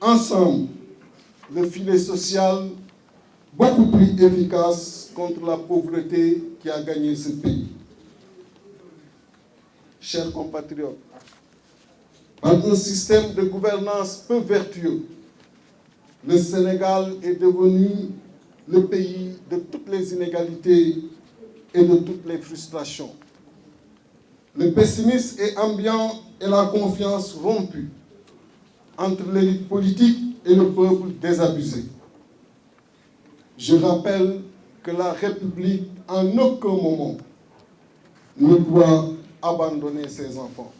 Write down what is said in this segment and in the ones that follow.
ensemble le filet social beaucoup plus efficace contre la pauvreté qui a gagné ce pays. Chers compatriotes, par un système de gouvernance peu vertueux, le Sénégal est devenu le pays de toutes les inégalités et de toutes les frustrations. Le pessimisme est ambiant et la confiance rompue entre l'élite politique et le peuple désabusé. Je rappelle que la République, en aucun moment, ne doit abandonner ses enfants.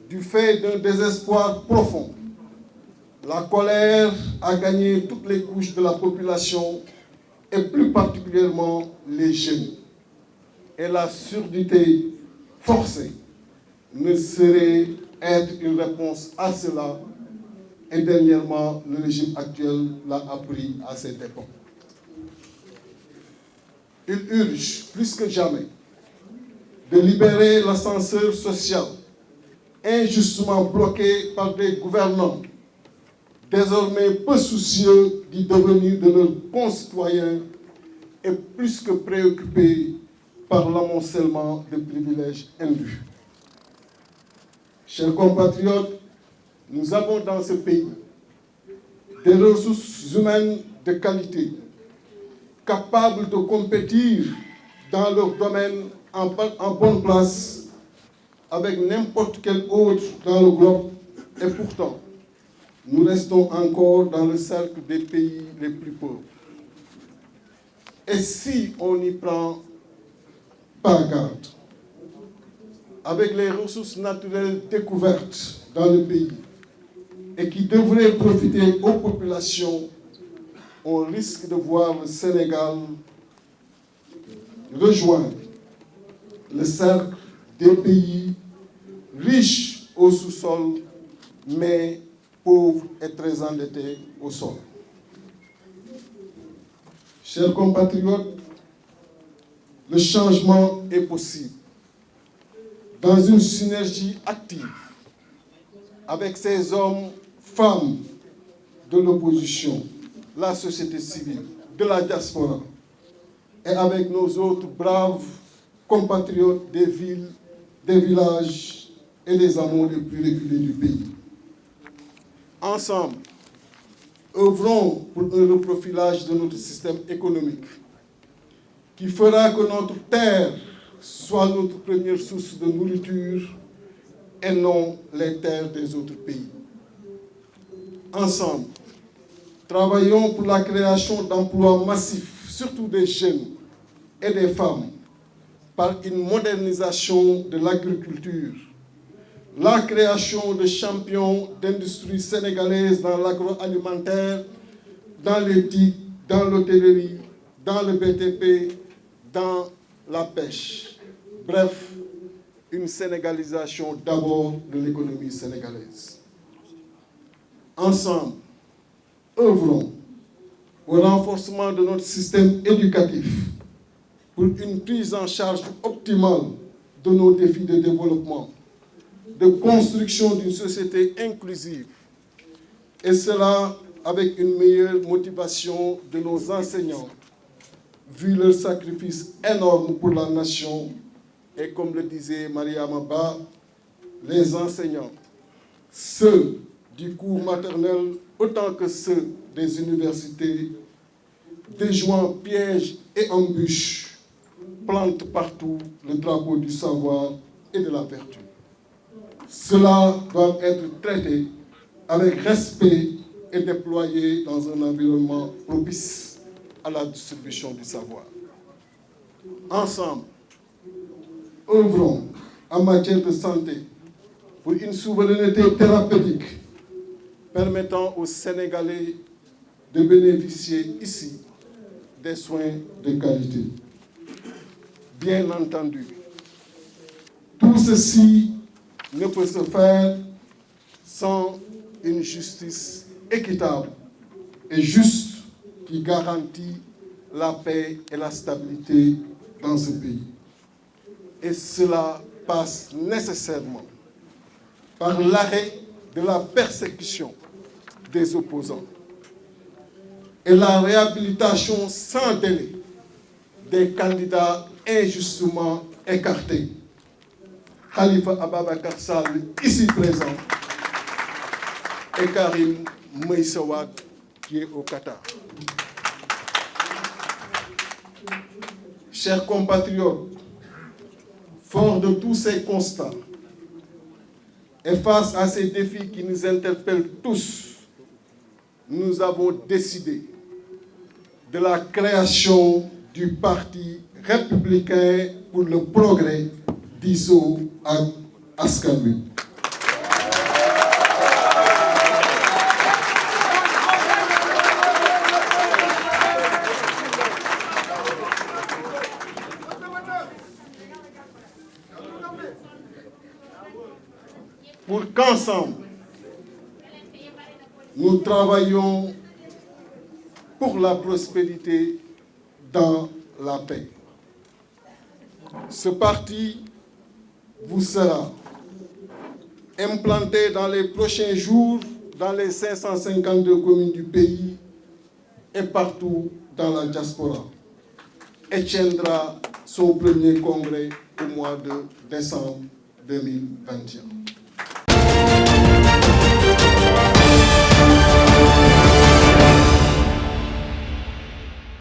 Du fait d'un désespoir profond, la colère a gagné toutes les couches de la population et plus particulièrement les jeunes. Et la surdité forcée ne saurait être une réponse à cela. Et dernièrement, le régime actuel l'a appris à ses dépens. Il urge plus que jamais de libérer l'ascenseur social injustement bloqué par des gouvernants désormais peu soucieux du devenir de leurs concitoyens et plus que préoccupés par l'amoncellement de privilèges indus. Chers compatriotes, nous avons dans ce pays des ressources humaines de qualité, capables de compétir dans leur domaine en bonne place avec n'importe quel autre dans le globe, et pourtant, nous restons encore dans le cercle des pays les plus pauvres. Et si on n'y prend pas garde, avec les ressources naturelles découvertes dans le pays et qui devraient profiter aux populations, on risque de voir le Sénégal rejoindre le cercle des pays riches au sous-sol, mais pauvres et très endettés au sol. Chers compatriotes, le changement est possible dans une synergie active avec ces hommes, femmes de l'opposition, la société civile, de la diaspora, et avec nos autres braves compatriotes des villes, des villages et des hameaux les plus reculés du pays. Ensemble, œuvrons pour un reprofilage de notre système économique qui fera que notre terre soit notre première source de nourriture et non les terres des autres pays. Ensemble, travaillons pour la création d'emplois massifs, surtout des jeunes et des femmes, par une modernisation de l'agriculture, la création de champions d'industrie sénégalaise dans l'agroalimentaire, dans l'éthique, dans l'hôtellerie, dans le BTP, dans la pêche. Bref, une sénégalisation d'abord de l'économie sénégalaise. Ensemble, œuvrons au renforcement de notre système éducatif pour une prise en charge optimale de nos défis de développement, de construction d'une société inclusive, et cela avec une meilleure motivation de nos enseignants, vu leur sacrifice énorme pour la nation. Et comme le disait Mariama Ba, les enseignants, ceux du cours maternel autant que ceux des universités, déjouant pièges et embûches, plantent partout le drapeau du savoir et de la vertu. Cela doit être traité avec respect et déployé dans un environnement propice à la distribution du savoir. Ensemble, œuvrons en matière de santé pour une souveraineté thérapeutique permettant aux Sénégalais de bénéficier ici des soins de qualité. Bien entendu, tout ceci ne peut se faire sans une justice équitable et juste qui garantit la paix et la stabilité dans ce pays. Et cela passe nécessairement par l'arrêt de la persécution des opposants et la réhabilitation sans délai des candidats injustement écartés. Khalifa Ababacar Sall, ici présent, et Karim Meïssa Wade, qui est au Qatar. Chers compatriotes, fort de tous ces constats et face à ces défis qui nous interpellent tous, nous avons décidé de la création du Parti républicain pour le progrès d'Isso Askan Wi. Pour qu'ensemble, nous travaillions pour la prospérité dans la paix. Ce parti vous sera implanté dans les prochains jours dans les 552 communes du pays et partout dans la diaspora et tiendra son premier congrès au mois de décembre 2021.